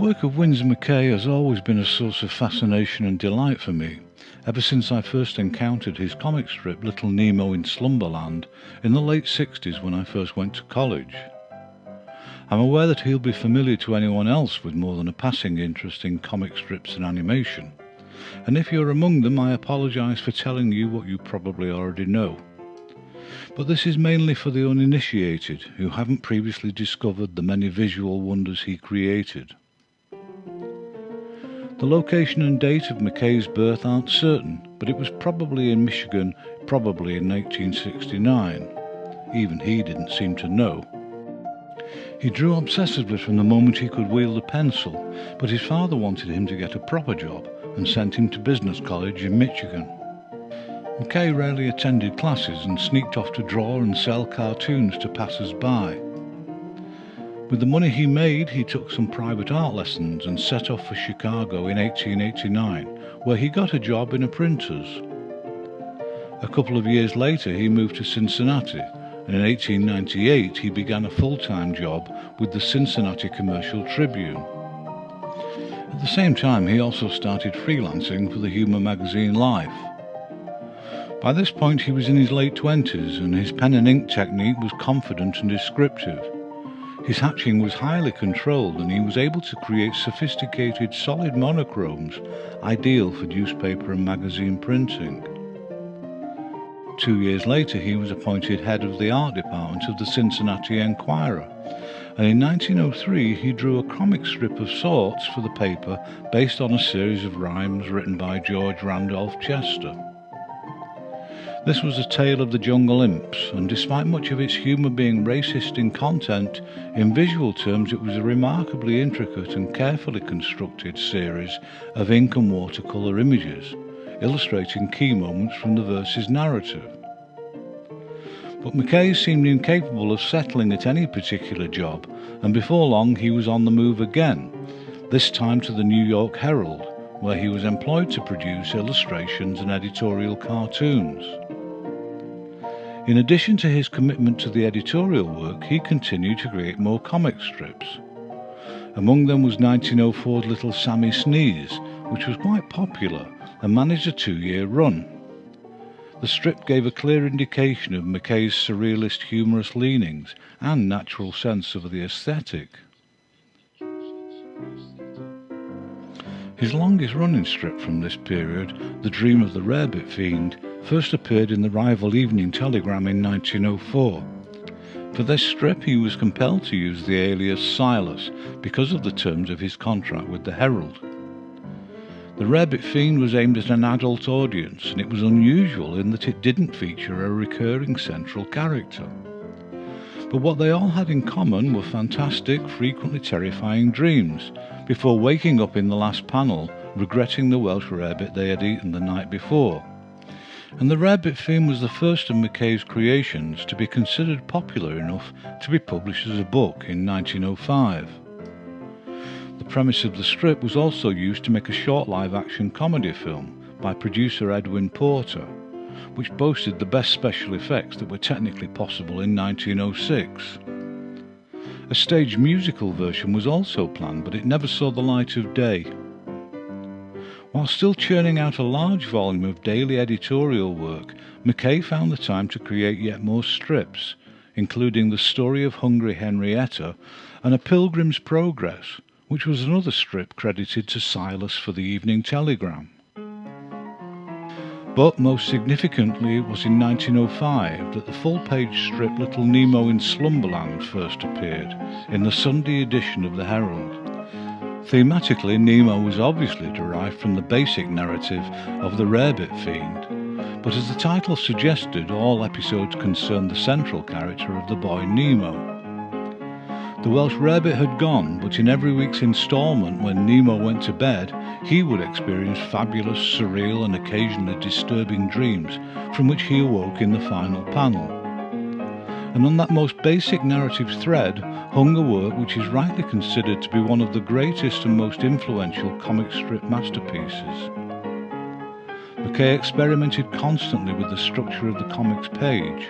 work of WINSOR McCAY has always been a source of fascination and delight for me, ever since I first encountered his comic strip Little Nemo in Slumberland in the late 60s when I first went to college. I'm aware that he'll be familiar to anyone else with more than a passing interest in comic strips and animation, and if you're among them, I apologise for telling you what you probably already know. But this is mainly for the uninitiated who haven't previously discovered the many visual wonders he created. The location and date of McCay's birth aren't certain, but it was probably in Michigan, probably in 1869. Even he didn't seem to know. He drew obsessively from the moment he could wield a pencil, but his father wanted him to get a proper job and sent him to business college in Michigan. McCay rarely attended classes and sneaked off to draw and sell cartoons to passers-by. With the money he made, he took some private art lessons and set off for Chicago in 1889, where he got a job in a printer's. A couple of years later, he moved to Cincinnati, and in 1898 he began a full-time job with the Cincinnati Commercial Tribune. At the same time, he also started freelancing for the humor magazine Life. By this point he was in his late 20s, and his pen and ink technique was confident and descriptive. His hatching was highly controlled, and he was able to create sophisticated solid monochromes, ideal for newspaper and magazine printing. 2 years later he was appointed head of the art department of the Cincinnati Enquirer, and in 1903 he drew a comic strip of sorts for the paper based on a series of rhymes written by George Randolph Chester. This was a tale of the jungle imps, and despite much of its humour being racist in content, in visual terms it was a remarkably intricate and carefully constructed series of ink and watercolour images, illustrating key moments from the verse's narrative. But McCay seemed incapable of settling at any particular job, and before long he was on the move again, this time to the New York Herald, where he was employed to produce illustrations and editorial cartoons. In addition to his commitment to the editorial work, he continued to create more comic strips. Among them was 1904's Little Sammy Sneeze, which was quite popular and managed a 2-year run. The strip gave a clear indication of McCay's surrealist humorous leanings and natural sense of the aesthetic. His longest running strip from this period, The Dream of the Rarebit Fiend, first appeared in the rival Evening Telegram in 1904. For this strip he was compelled to use the alias Silas because of the terms of his contract with the Herald. The Rarebit Fiend was aimed at an adult audience, and it was unusual in that it didn't feature a recurring central character. But what they all had in common were fantastic, frequently terrifying dreams, before waking up in the last panel regretting the Welsh rarebit they had eaten the night before. And the Rarebit Fiend was the first of McCay's creations to be considered popular enough to be published as a book in 1905. The premise of the strip was also used to make a short live-action comedy film by producer Edwin Porter, which boasted the best special effects that were technically possible in 1906. A stage musical version was also planned, but it never saw the light of day. While still churning out a large volume of daily editorial work, McCay found the time to create yet more strips, including The Story of Hungry Henrietta and A Pilgrim's Progress, which was another strip credited to Silas for the Evening Telegram. But most significantly, it was in 1905 that the full-page strip Little Nemo in Slumberland first appeared in the Sunday edition of the Herald. Thematically, Nemo was obviously derived from the basic narrative of the Rarebit Fiend, but as the title suggested, all episodes concerned the central character of the boy Nemo. The Welsh rarebit had gone, but in every week's instalment, when Nemo went to bed, he would experience fabulous, surreal and occasionally disturbing dreams from which he awoke in the final panel. And on that most basic narrative thread hung a work which is rightly considered to be one of the greatest and most influential comic strip masterpieces. McCay experimented constantly with the structure of the comic's page.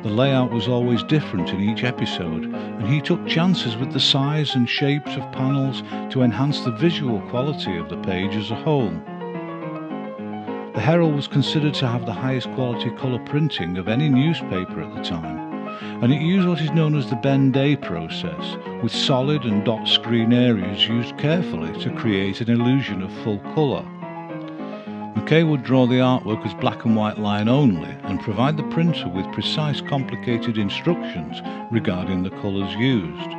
The The layout was always different in each episode, and he took chances with the size and shapes of panels to enhance the visual quality of the page as a whole. The Herald was considered to have the highest quality colour printing of any newspaper at the time, and it used what is known as the Ben-Day process, with solid and dot screen areas used carefully to create an illusion of full colour. McCAY would draw the artwork as black and white line only and provide the printer with precise, complicated instructions regarding the colours used.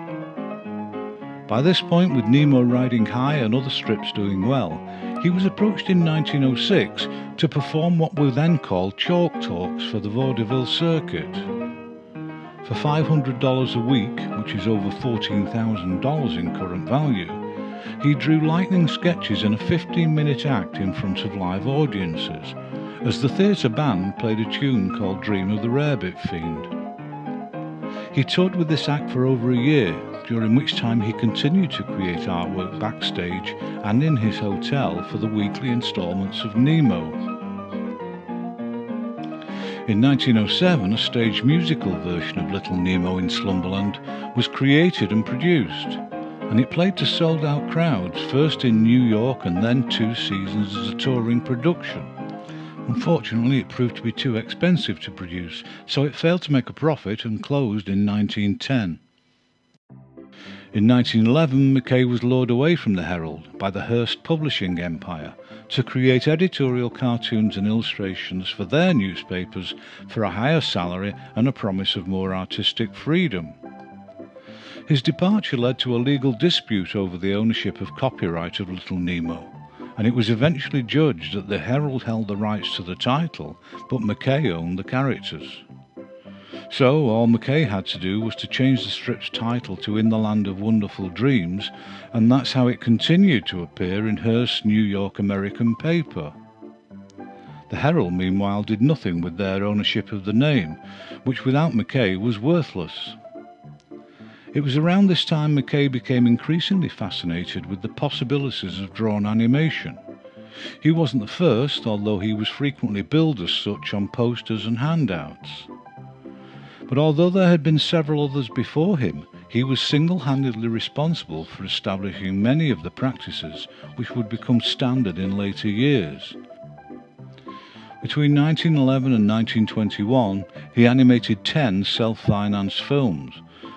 By this point, with Nemo riding high and other strips doing well, he was approached in 1906 to perform what were then called chalk talks for the vaudeville circuit. For $500 a week, which is over $14,000 in current value, he drew lightning sketches in a 15-minute act in front of live audiences, as the theatre band played a tune called Dream of the Rarebit Fiend. He toured with this act for over a year, during which time he continued to create artwork backstage and in his hotel for the weekly instalments of Nemo. In 1907, a stage musical version of Little Nemo in Slumberland was created and produced, and it played to sold-out crowds, first in New York and then 2 seasons as a touring production. Unfortunately, it proved to be too expensive to produce, so it failed to make a profit and closed in 1910. In 1911, McCAY was lured away from the Herald by the Hearst publishing empire to create editorial cartoons and illustrations for their newspapers for a higher salary and a promise of more artistic freedom. His departure led to a legal dispute over the ownership of copyright of Little Nemo, and it was eventually judged that the Herald held the rights to the title, but McCAY owned the characters. So all McCAY had to do was to change the strip's title to In the Land of Wonderful Dreams, and that's how it continued to appear in Hearst's New York American paper. The Herald, meanwhile, did nothing with their ownership of the name, which without McCAY was worthless. It was around this time McCAY became increasingly fascinated with the possibilities of drawn animation. He wasn't the first, although he was frequently billed as such on posters and handouts. But although there had been several others before him, he was single-handedly responsible for establishing many of the practices which would become standard in later years. Between 1911 and 1921, he animated 10 self-financed films,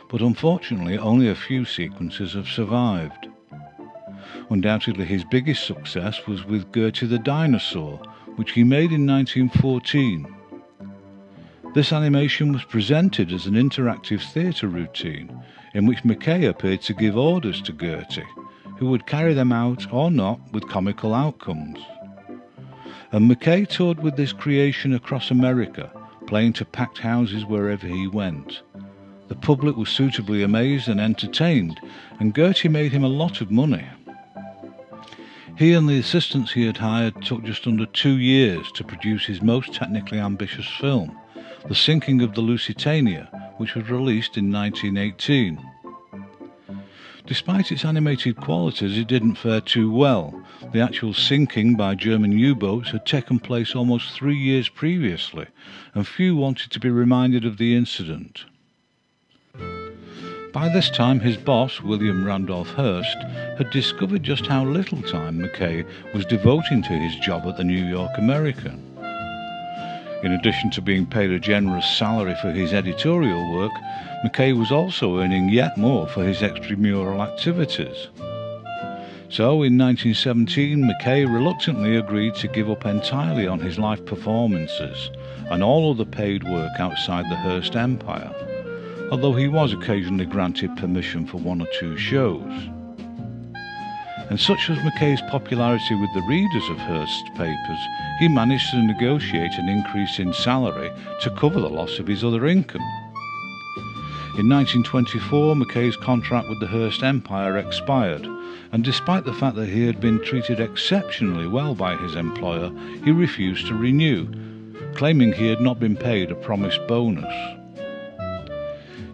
but unfortunately only a few sequences have survived. Undoubtedly his biggest success was with Gertie the Dinosaur, which he made in 1914. This animation was presented as an interactive theatre routine, in which McCAY appeared to give orders to Gertie, who would carry them out or not with comical outcomes. And McCAY toured with this creation across America, playing to packed houses wherever he went. The public was suitably amazed and entertained, and Gertie made him a lot of money. He and the assistants he had hired took just under 2 years to produce his most technically ambitious film, The Sinking of the Lusitania, which was released in 1918. Despite its animated qualities, it didn't fare too well. The actual sinking by German U-boats had taken place almost 3 years previously, and few wanted to be reminded of the incident. By this time, his boss, William Randolph Hearst, had discovered just how little time McCAY was devoting to his job at the New York American. In addition to being paid a generous salary for his editorial work, McCAY was also earning yet more for his extramural activities. So, in 1917, McCAY reluctantly agreed to give up entirely on his live performances and all other paid work outside the Hearst empire, although he was occasionally granted permission for 1 or 2 shows. And such was McCAY's popularity with the readers of Hearst's papers, he managed to negotiate an increase in salary to cover the loss of his other income. In 1924, McCAY's contract with the Hearst Empire expired, and despite the fact that he had been treated exceptionally well by his employer, he refused to renew, claiming he had not been paid a promised bonus.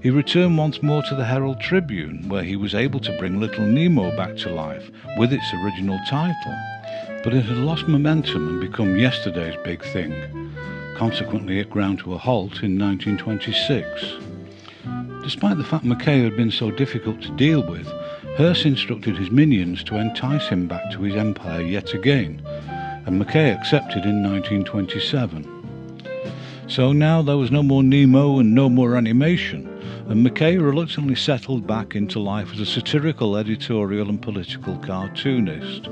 He returned once more to the Herald Tribune, where he was able to bring Little Nemo back to life with its original title, but it had lost momentum and become yesterday's big thing, Consequently, it ground to a halt in 1926. Despite the fact McCAY had been so difficult to deal with, Hearst instructed his minions to entice him back to his empire yet again, and McCAY accepted in 1927. So now there was no more Nemo and no more animation, and McCAY reluctantly settled back into life as a satirical, editorial and political cartoonist.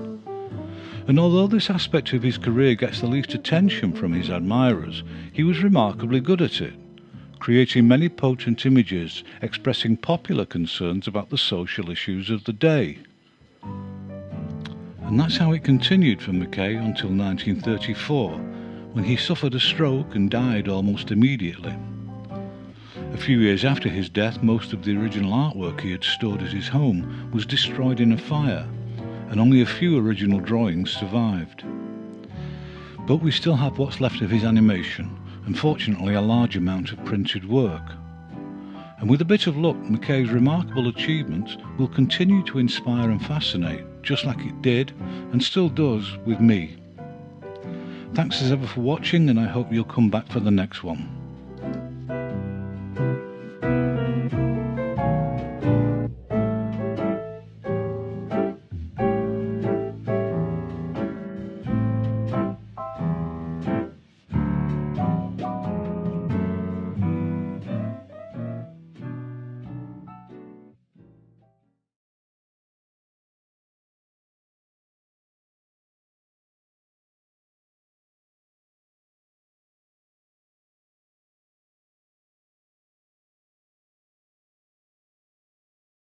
And although this aspect of his career gets the least attention from his admirers, he was remarkably good at it, creating many potent images expressing popular concerns about the social issues of the day. And that's how it continued for McCAY until 1934, when he suffered a stroke and died almost immediately. A few years after his death, most of the original artwork he had stored at his home was destroyed in a fire, and only a few original drawings survived. But we still have what's left of his animation, and fortunately a large amount of printed work. And with a bit of luck, McCAY's remarkable achievements will continue to inspire and fascinate, just like it did, and still does, with me. Thanks as ever for watching, and I hope you'll come back for the next one.